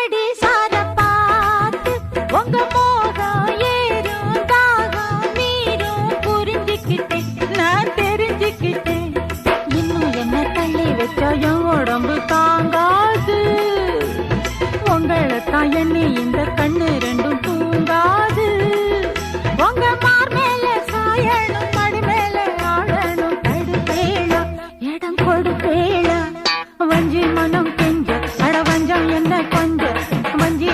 காதடி சார பார்த்து உங்க மோகம் ஏறும் தாகம் மீறும் புரிஞ்சுக்கிட்டேன் நான் தெரிஞ்சுக்கிட்டேன் இன்னும் என்ன தள்ளி வச்சா என் உடம்பு தாங்காது உங்களைத்தான் எண்ணி இந்த கண்ணு ரெண்டும் தூங்காது உங்க மார் மேல சாயணும் மடி மேல ஆடணும் தடுப்பேளா இடம் கொடுப்பேளா வஞ்சி மனம் கெஞ்ச அட வஞ்சம் என்ன கொஞ்சம் வஞ்சி